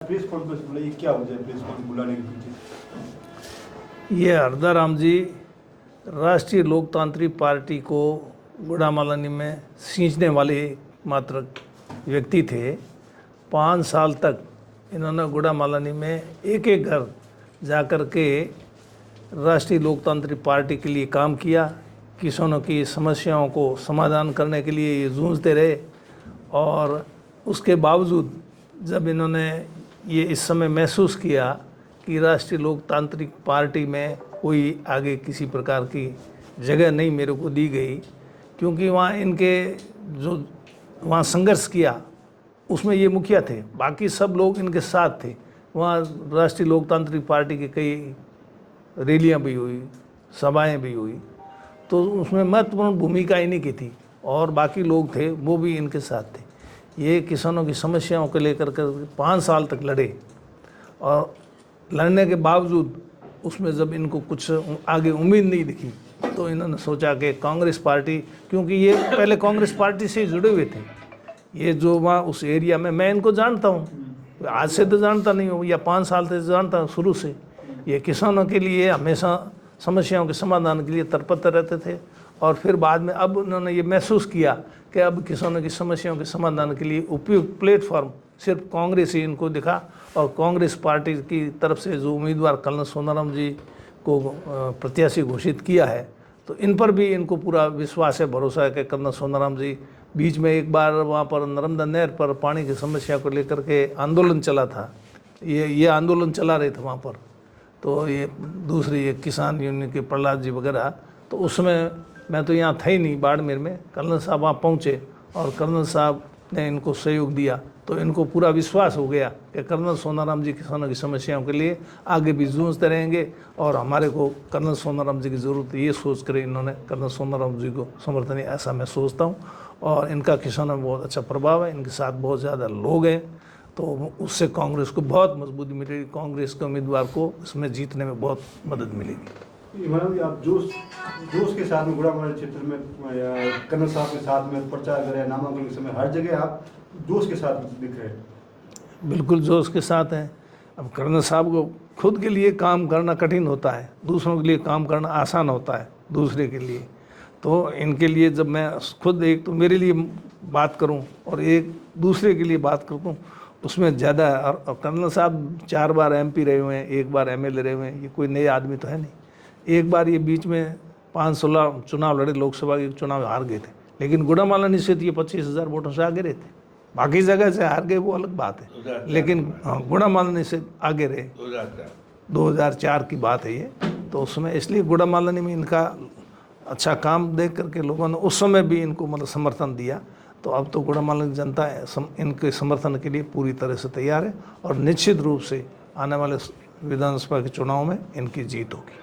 Press conference बुलाई, ये क्या वजह है प्रेस कॉन्फ्रेंस बुलाने के पीछे? ये हरदाराम जी राष्ट्रीय लोकतांत्रिक पार्टी को गुड़ामालानी में सींचने वाले मात्र व्यक्ति थे। 5 साल तक इन्होंने गुड़ामालानी में एक एक घर जाकर के राष्ट्रीय लोकतांत्रिक पार्टी के लिए काम किया। किसानों की समस्याओं को समाधान करने के लिए ये जूझते रहे और उसके बावजूद जब इन्होंने ये इस समय महसूस किया कि राष्ट्रीय लोकतांत्रिक पार्टी में कोई आगे किसी प्रकार की जगह नहीं मेरे को दी गई, क्योंकि वहाँ इनके जो वहाँ संघर्ष किया उसमें ये मुखिया थे, बाकी सब लोग इनके साथ थे। वहाँ राष्ट्रीय लोकतांत्रिक पार्टी की कई रैलियाँ भी हुई, सभाएं भी हुई, तो उसमें महत्वपूर्ण भूमिका इन्हीं की थी और बाकी लोग थे वो भी इनके साथ थे। ये किसानों की समस्याओं को लेकर कर 5 साल तक लड़े और लड़ने के बावजूद उसमें जब इनको कुछ आगे उम्मीद नहीं दिखी तो इन्होंने सोचा कि कांग्रेस पार्टी, क्योंकि ये पहले कांग्रेस पार्टी से जुड़े हुए थे, ये जो वहाँ उस एरिया में मैं इनको जानता हूँ, आज से तो जानता नहीं हूँ या 5 साल से जानता हूँ। शुरू से ये किसानों के लिए हमेशा समस्याओं के समाधान के लिए तत्पर रहते थे और फिर बाद में अब उन्होंने ये महसूस किया कि अब किसानों की समस्याओं के समाधान के लिए उपयुक्त प्लेटफॉर्म सिर्फ कांग्रेस ही इनको दिखा और कांग्रेस पार्टी की तरफ से जो उम्मीदवार कर्नल सोनाराम जी को प्रत्याशी घोषित किया है, तो इन पर भी इनको पूरा विश्वास है, भरोसा है कि कर्नल सोनाराम जी। बीच में एक बार वहाँ पर नर्मदा नहर पर पानी की समस्या को लेकर के आंदोलन चला था, ये आंदोलन चला रहे थे वहाँ पर, तो ये दूसरी ये किसान यूनियन के प्रहलाद जी वगैरह, तो उसमें मैं तो यहाँ था ही नहीं, बाड़मेर में। कर्नल साहब वहाँ पहुँचे और कर्नल साहब ने इनको सहयोग दिया, तो इनको पूरा विश्वास हो गया कि कर्नल सोनाराम जी किसानों की समस्याओं के लिए आगे भी जूझते रहेंगे और हमारे को कर्नल सोनाराम जी की ज़रूरत है, ये सोच कर इन्होंने कर्नल सोनाराम जी को समर्थन दिया, ऐसा मैं सोचता हूँ। और इनका किसानों में बहुत अच्छा प्रभाव है, इनके साथ बहुत ज़्यादा लोग हैं, तो उससे कांग्रेस को बहुत मजबूती मिलेगी, कांग्रेस के उम्मीदवार को इसमें जीतने में बहुत मदद मिलेगी। इमरान, आप जोश के साथ में गुड़ामालानी क्षेत्र में या कर्नल साहब के साथ में प्रचार करें, नामांकन के समय हर जगह आप जोश के साथ दिख रहे हैं। बिल्कुल जोश के साथ हैं। अब कर्नल साहब को खुद के लिए काम करना कठिन होता है, दूसरों के लिए काम करना आसान होता है दूसरे के लिए, तो इनके लिए जब मैं खुद एक तो मेरे लिए बात करूं और एक दूसरे के लिए बात करूं उसमें ज़्यादा है। और कर्नल साहब 4 बार MP रहे हुए हैं, 1 बार MLA रहे हुए हैं, ये कोई नए आदमी तो है नहीं। एक बार ये बीच में 5-16 चुनाव लड़े, लोकसभा के चुनाव हार गए थे, लेकिन गुड़ामालानी से ये 25,000 वोटों से आगे रहे थे। बाकी जगह से हार गए वो अलग बात है, लेकिन गुड़ामालानी से आगे रहे। 2004 की बात है ये, तो उसमें इसलिए गुड़ामालानी में इनका अच्छा काम देख करके लोगों ने उस समय भी इनको मतलब समर्थन दिया, तो अब तो गुड़ामालानी जनता इनके समर्थन के लिए पूरी तरह से तैयार है और निश्चित रूप से आने वाले विधानसभा के चुनाव में इनकी जीत होगी।